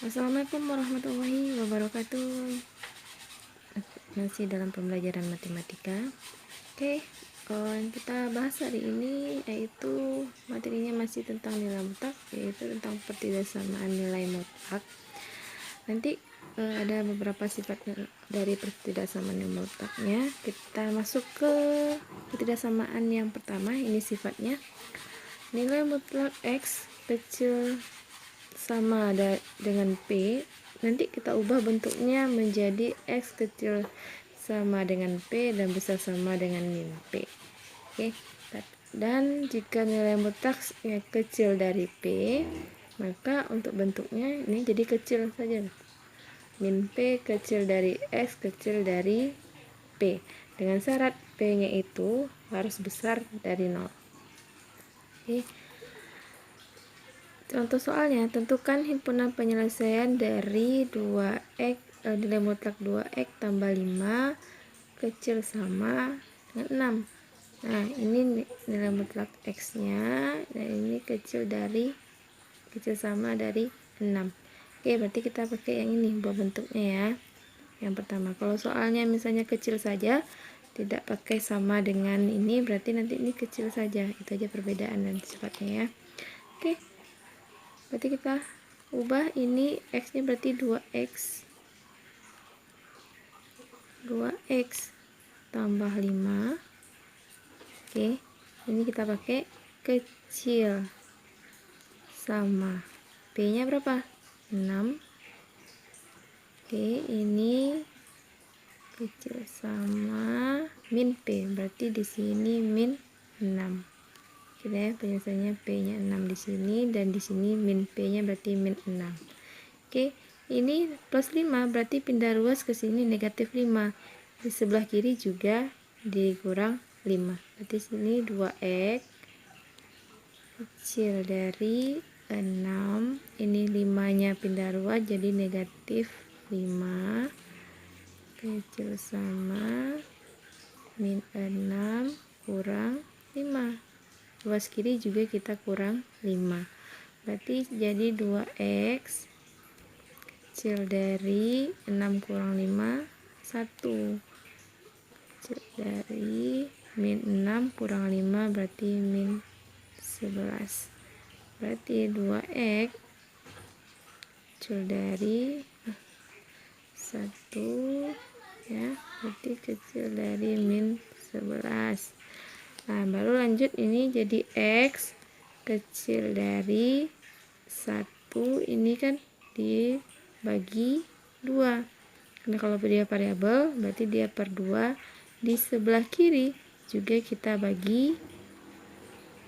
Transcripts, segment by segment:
Assalamualaikum warahmatullahi wabarakatuh. Masih dalam pembelajaran matematika. Yang kita bahas hari ini yaitu materinya masih tentang nilai mutlak, yaitu tentang pertidaksamaan nilai mutlak. Nanti ada beberapa sifat dari pertidaksamaan nilai mutlaknya. Kita masuk ke pertidaksamaan yang pertama. Ini sifatnya nilai mutlak X kecil sama dengan P. Nanti kita ubah bentuknya menjadi X kecil sama dengan P dan besar sama dengan min P. Dan jika nilai mutlak kecil dari P, maka untuk bentuknya ini jadi kecil saja. Min P kecil dari X kecil dari P. Dengan syarat P-nya itu harus besar dari 0. Contoh soalnya, tentukan himpunan penyelesaian dari 2x nilai mutlak 2x tambah 5 kecil sama dengan 6. Nah, ini nilai mutlak x-nya, dan ini kecil sama dari 6. Berarti kita pakai yang ini buat bentuknya ya. Yang pertama, kalau soalnya misalnya kecil saja, tidak pakai sama dengan ini, berarti nanti ini kecil saja. Itu aja perbedaan dan sifatnya ya. Berarti kita ubah ini x nya berarti 2x tambah 5. Ini kita pakai kecil sama P nya berapa? 6. Ini kecil sama min P, berarti di sini min 6. Ya, penyelesaiannya P-nya 6 di sini, dan di sini min P-nya berarti min 6. Ini plus 5 berarti pindah ruas ke sini negatif 5. Di sebelah kiri juga dikurang 5. Berarti sini 2x kecil dari 6. Ini 5-nya pindah ruas jadi negatif 5 kecil sama min 6 kurang 5. Ruas kiri juga kita kurang 5. Berarti jadi 2x kecil dari 6 kurang 5, 1. Kecil dari min 6 kurang 5 berarti min 11. Berarti 2x kecil dari 1 ya, berarti kecil dari min 11. Nah, baru lanjut ini jadi x kecil dari 1, ini kan dibagi 2. Karena kalau dia variabel berarti dia per 2. Di sebelah kiri juga kita bagi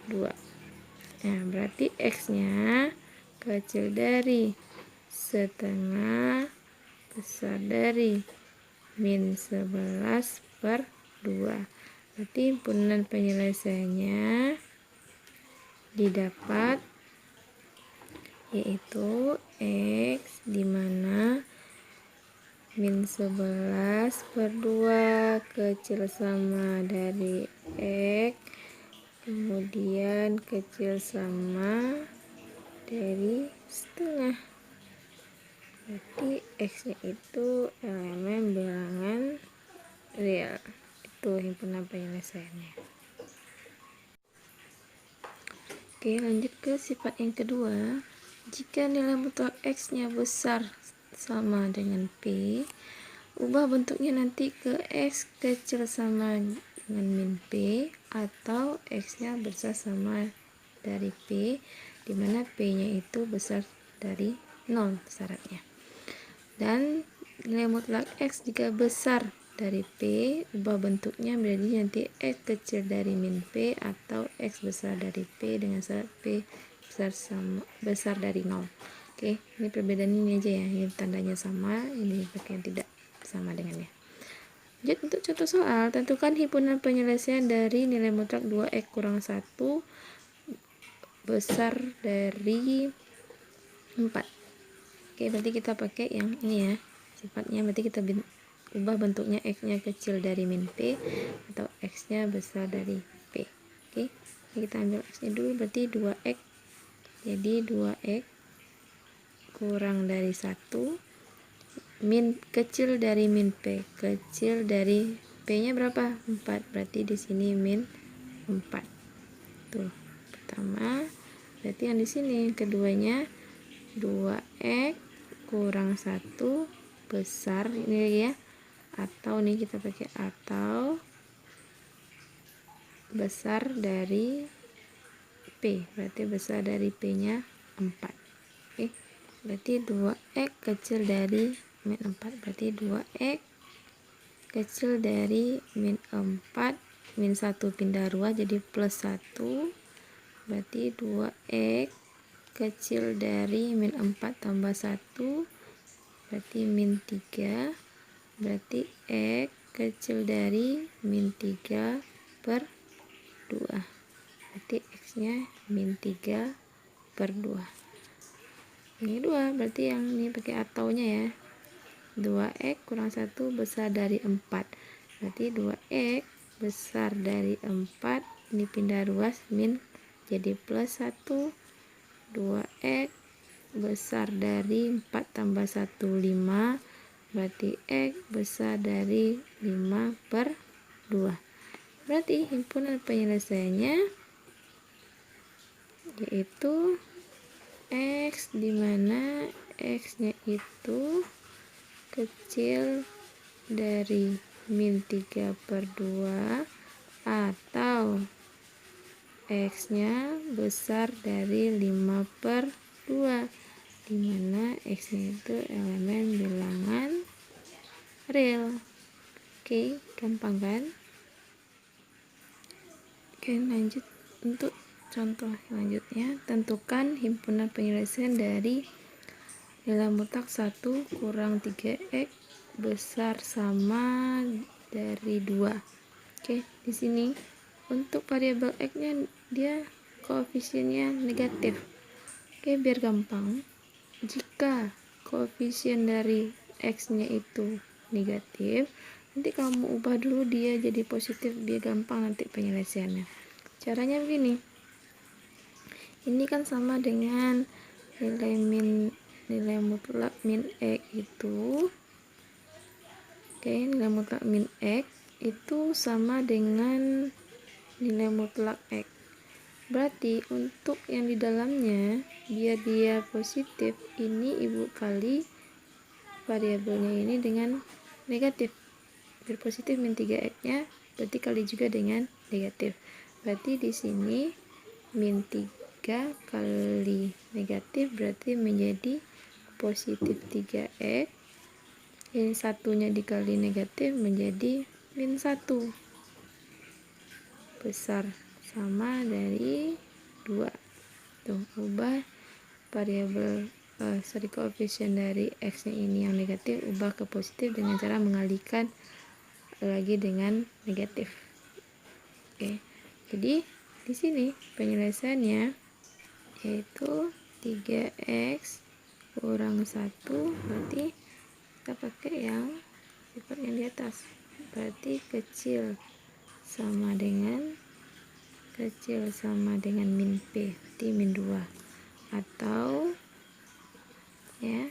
2. Nah, berarti x-nya kecil dari setengah besar dari min 11 per 2. Berarti himpunan penyelesaiannya didapat yaitu x dimana min 11 per 2 kecil sama dari x, kemudian kecil sama dari setengah. Berarti x nya itu elemen bilangan real. Itu himpunan penyelesaiannya. Lanjut ke sifat yang kedua. Jika nilai mutlak x nya besar sama dengan P, ubah bentuknya nanti ke x kecil sama dengan min P, atau x nya besar sama dari P, dimana P nya itu besar dari 0 syaratnya. Dan nilai mutlak x jika besar dari P, ubah bentuknya menjadi nanti x kecil dari min P atau x besar dari P dengan syarat P besar dari 0. Ini perbedaan ini aja ya, ini tandanya sama, ini pakai yang tidak sama dengannya. Lanjut untuk contoh soal, tentukan himpunan penyelesaian dari nilai mutlak 2x kurang 1 besar dari 4. Berarti kita pakai yang ini ya, sifatnya berarti kita ubah bentuknya x nya kecil dari min P atau x nya besar dari P. Kita ambil x nya dulu, berarti 2x, jadi 2x kurang dari 1, min kecil dari min P. Kecil dari P-nya berapa? 4. Berarti di sini min 4. Tuh, pertama. Berarti yang di sini keduanya 2x kurang 1 besar ini lagi ya. Atau nih kita pakai atau besar dari P. Berarti besar dari P-nya 4. Oke. Berarti 2x kecil dari min 4. Berarti 2x kecil dari min 4. Min 1 pindah 2 jadi plus 1. Berarti 2x kecil dari min 4 tambah 1. Berarti min 3. Berarti x kecil dari min 3 per 2. Berarti x nya min 3 per 2. Ini 2. Berarti yang ini pakai ataunya ya. 2x kurang 1 besar dari 4. Berarti 2x besar dari 4. Ini pindah ruas min jadi plus 1. 2x besar dari 4 tambah 1 5. Berarti x besar dari 5 per 2. Berarti himpunan penyelesaiannya yaitu x, dimana x nya itu kecil dari min 3 per 2 atau x nya besar dari 5 per 2, dimana x nya itu elemen bilangan real. Oke, gampang kan? Oke, lanjut untuk contoh selanjutnya. Tentukan himpunan penyelesaian dari nilai mutlak 1 kurang 3x besar sama dari 2. Oke, di sini untuk variabel x nya dia koefisiennya negatif. Oke, biar gampang, jika koefisien dari x nya itu negatif, nanti kamu ubah dulu dia jadi positif biar gampang nanti penyelesaiannya. Caranya begini, ini kan sama dengan nilai mutlak min x itu. Oke, nilai mutlak min x itu sama dengan nilai mutlak x. Berarti untuk yang di dalamnya biar dia positif, ini ibu kali variabelnya ini dengan negatif. Biar positif min 3x nya berarti kali juga dengan negatif. Berarti di sini min 3 kali negatif berarti menjadi positif 3x. Yang satunya dikali negatif menjadi min 1 besar sama dari 2. Tuh, ubah variabel koefisien dari x nya ini yang negatif ubah ke positif dengan cara mengalihkan lagi dengan negatif. Oke, jadi di sini penyelesaiannya yaitu 3x kurang 1, berarti kita pakai yang sifat yang di atas, berarti kecil sama dengan min P, berarti min 2, atau ya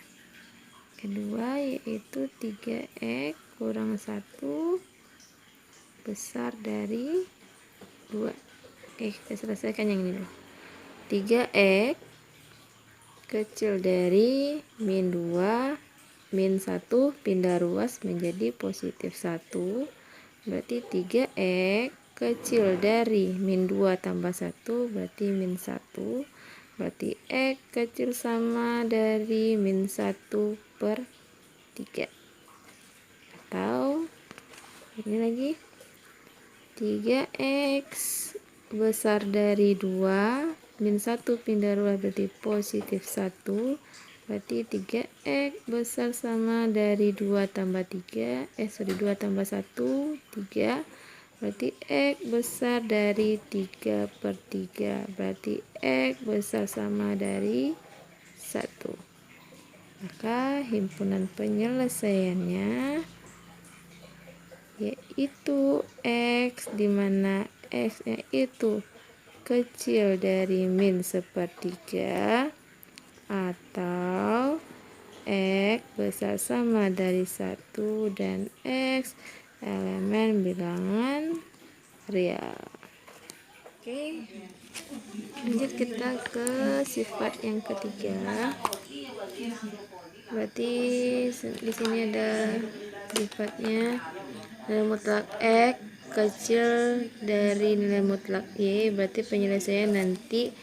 kedua yaitu 3x kurang 1 besar dari 2. Oke, kita selesaikan yang ini dulu. 3x kecil dari min 2, min 1 pindah ruas menjadi positif 1. Berarti 3x kecil dari min 2 tambah 1 berarti min 1. Berarti x kecil sama dari min 1 per 3. Atau ini lagi 3x besar dari 2, min 1 pindah ruas berarti positif 1. Berarti 3x besar sama dari 2 tambah 3, 2 tambah 1, 3. Berarti x besar dari 3 per 3. Berarti x besar sama dari 1. Maka himpunan penyelesaiannya yaitu x, dimana x nya itu kecil dari min 1/3 atau X besar sama dari 1 dan X elemen bilangan real. Oke, lanjut kita ke sifat yang ketiga. Berarti di sini ada sifatnya nilai mutlak X kecil dari nilai mutlak Y. Berarti penyelesaian nanti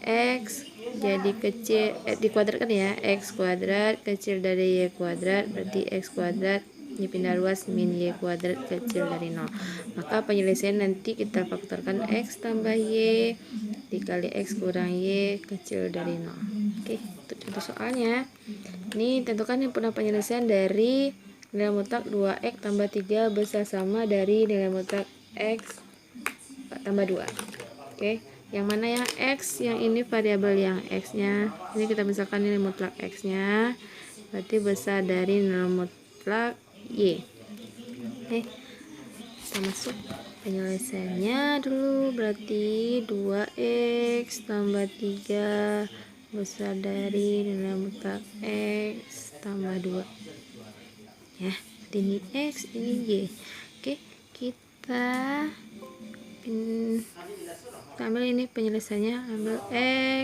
X jadi kecil, dikuadratkan ya, X kuadrat kecil dari Y kuadrat, berarti X kuadrat dipindah luas min Y kuadrat kecil dari 0. Maka penyelesaian nanti kita faktorkan X tambah Y dikali X kurang Y kecil dari 0. Oke, untuk contoh soalnya, ini tentukan himpunan penyelesaian dari nilai mutlak 2X tambah 3 besar sama dari nilai mutlak X tambah 2. Oke, yang mana yang X, yang ini variabel yang X nya, ini kita misalkan nilai mutlak X nya berarti besar dari nilai mutlak Y. Oke, kita masuk penyelesaiannya dulu. Berarti 2X tambah 3 besar dari nilai mutlak X tambah 2 ya, ini X, ini Y. Oke, kita ambil ini penyelesaiannya, ambil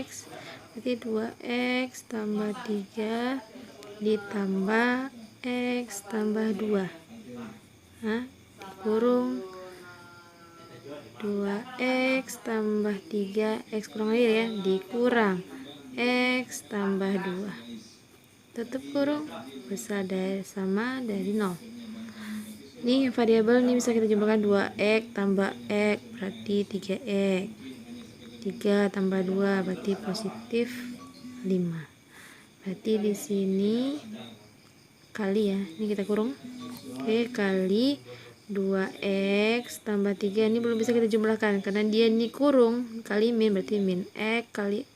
X, berarti 2X tambah 3 ditambah X tambah 2, nah, dikurung 2X tambah 3 X kurang aja ya, dikurang X tambah 2, tutup kurung, besar dari sama dari 0. Ini variabel ini bisa kita jumlahkan 2X tambah X berarti 3X, 3 tambah 2 berarti positif 5. Berarti di sini kali ya, ini kita kurung. Oke, kali 2X tambah 3, ini belum bisa kita jumlahkan karena dia ini kurung kali min, berarti min X kali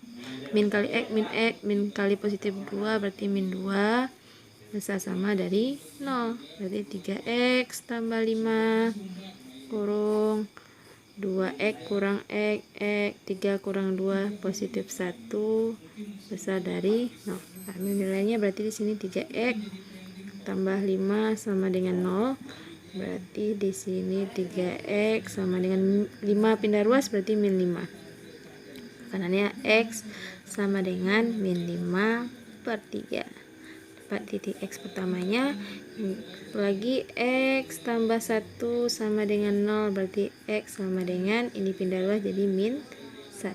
min kali X, min X, min kali positif 2 berarti min 2 besar sama dari 0, berarti 3X tambah 5 kurung 2X kurang X, 3 kurang 2 positif 1 besar dari 0. Nah, nilainya berarti di sini 3X tambah 5 sama dengan 0. Berarti di sini 3X sama dengan 5 pindah luas berarti min 5. Kanannya X sama dengan min 5 per 3. Dapat titik X pertamanya. Lagi X tambah 1 sama dengan 0, berarti X sama dengan, ini pindah luas jadi min 1.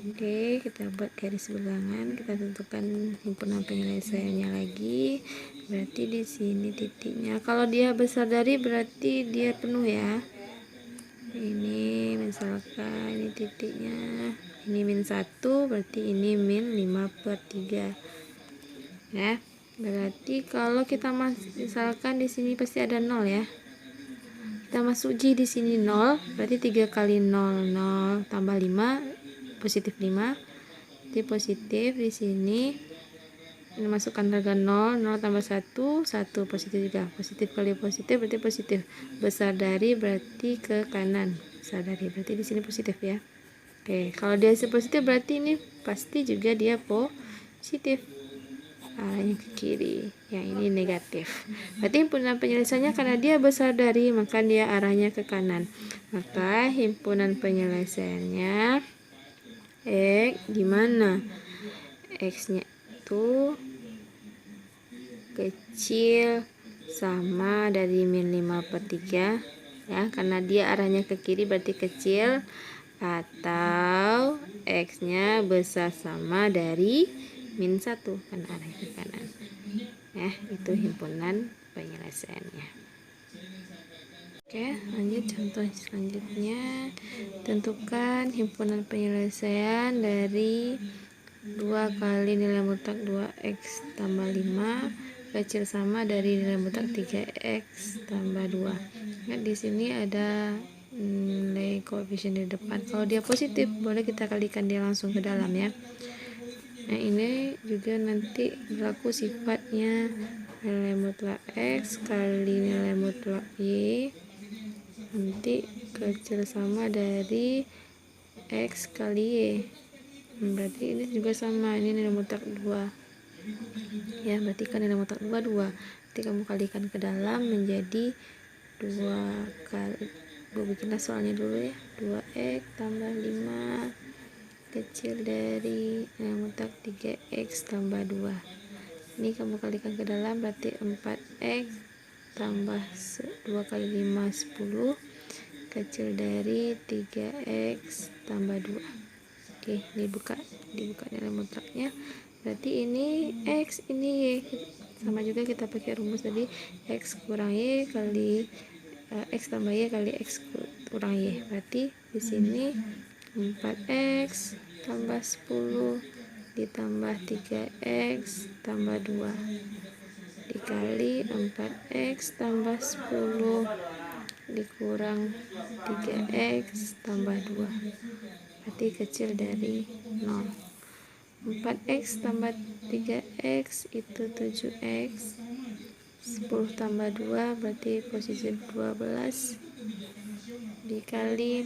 Oke, kita buat garis bilangan, kita tentukan himpunan penyelesaiannya lagi. Berarti di sini titiknya, kalau dia besar dari berarti dia penuh ya. Ini misalkan ini titiknya, ini min 1 berarti ini min 5 per 3 ya. Berarti kalau kita misalkan di sini pasti ada 0 ya. Kita masuk J di sini 0, berarti 3 kali 0 0 tambah 5 positif 5. Jadi positif di sini. Ini masukkan harga 0, 0 tambah 1 1 positif 3. Positif kali positif berarti positif. Besar dari berarti ke kanan. Besar dari berarti di sini positif ya. Oke, kalau dia positif berarti ini pasti juga dia positif. Arahnya ke kiri, yang ini negatif. Berarti himpunan penyelesaiannya karena dia besar dari, maka dia arahnya ke kanan. Maka himpunan penyelesaiannya X di mana X-nya itu kecil sama dari min 5 per 3 ya, karena dia arahnya ke kiri berarti kecil, atau X-nya besar sama dari min 1 kan arah ke kanan ya. Itu himpunan penyelesaiannya. Oke, lanjut contoh selanjutnya. Tentukan himpunan penyelesaian dari 2 kali nilai mutlak 2X tambah 5 kecil sama dari nilai mutlak 3X tambah 2. Nah, di sini ada nilai koefisien di depan. Kalau dia positif boleh kita kalikan dia langsung ke dalam ya. Nah, ini juga nanti berlaku sifatnya nilai mutlak X kali nilai mutlak Y nanti kecil sama dari X kali Y. Berarti ini juga sama, ini nilai mutlak 2 ya, berarti kan nilai mutlak 2 nanti kamu kalikan ke dalam menjadi 2 kali, gue bikinlah soalnya dulu ya, 2x tambah 5 kecil dari nilai mutlak 3x tambah 2. Ini kamu kalikan ke dalam berarti 4x tambah 2 kali 5 10 kecil dari 3x tambah 2. Oke, ini dibuka nilai mutlaknya. Berarti ini x, ini y. Sama juga kita pakai rumus tadi, x kurang y kali x tambah y kali x kurang y. Berarti di sini 4x tambah 10 ditambah 3x tambah 2 dikali 4x tambah 10 dikurang 3x tambah 2, berarti kecil dari 0. 4x tambah 3x itu 7x, 10 tambah 2 berarti positif 12 dikali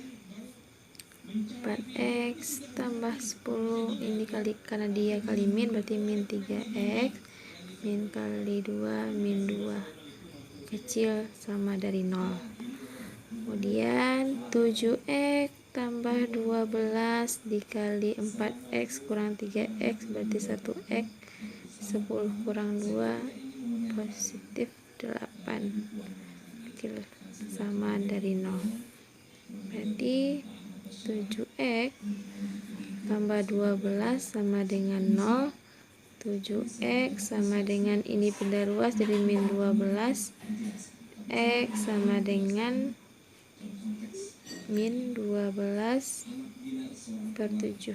4x tambah 10, ini kali karena dia kali min berarti min 3x, min kali 2 min 2 kecil sama dari 0. Kemudian 7x tambah 12 dikali 4x kurang 3x berarti 1x, 10 kurang 2 positif 8 kecil sama dari 0. Berarti 7x tambah 12 sama dengan 0. 7x sama dengan ini pindah ruas jadi min 12, x sama dengan min 12 per 7.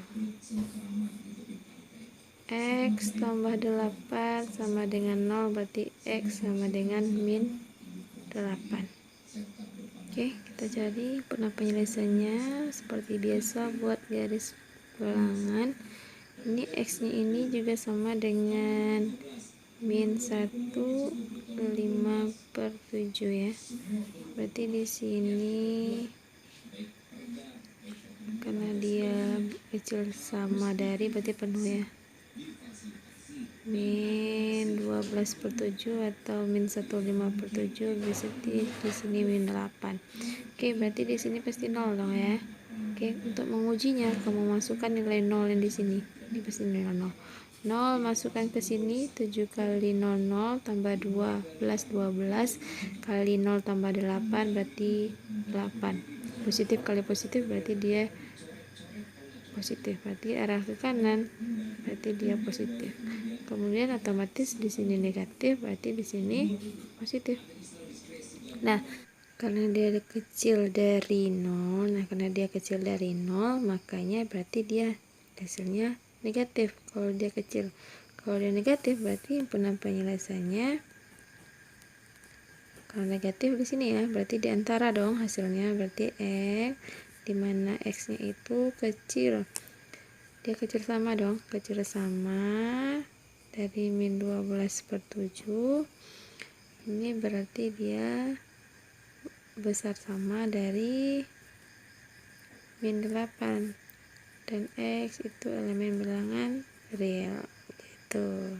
X tambah 8 sama dengan 0 berarti x sama dengan min 8. Oke, kita cari penyelesaiannya seperti biasa buat garis ulangan. Ini x nya ini juga sama dengan min 1 5 per 7 ya. Berarti di sini karena dia kecil sama dari berarti penuh ya, min 12 per 7 atau min 15 per 7 bisa di sini min 8. Oke, berarti di sini pasti 0 dong ya. Oke, untuk mengujinya kamu masukkan nilai 0 yang di sini. Ini pasti nilai 0. 0 masukkan ke sini, 7 kali 0 0 tambah 12 12 kali 0 tambah 8 berarti 8. Positif kali positif berarti dia positif, berarti arah ke kanan berarti dia positif. Kemudian otomatis di sini negatif berarti di sini positif. Nah, karena dia kecil dari 0, karena dia kecil dari 0 makanya berarti dia hasilnya negatif kalau dia kecil. Kalau dia negatif berarti penyelesaiannya kalau negatif di sini ya, berarti di antara dong hasilnya, berarti x dimana x nya itu kecil, dia kecil sama dong, kecil sama dari min 12 per 7, ini berarti dia besar sama dari min 8 dan x itu elemen bilangan real gitu.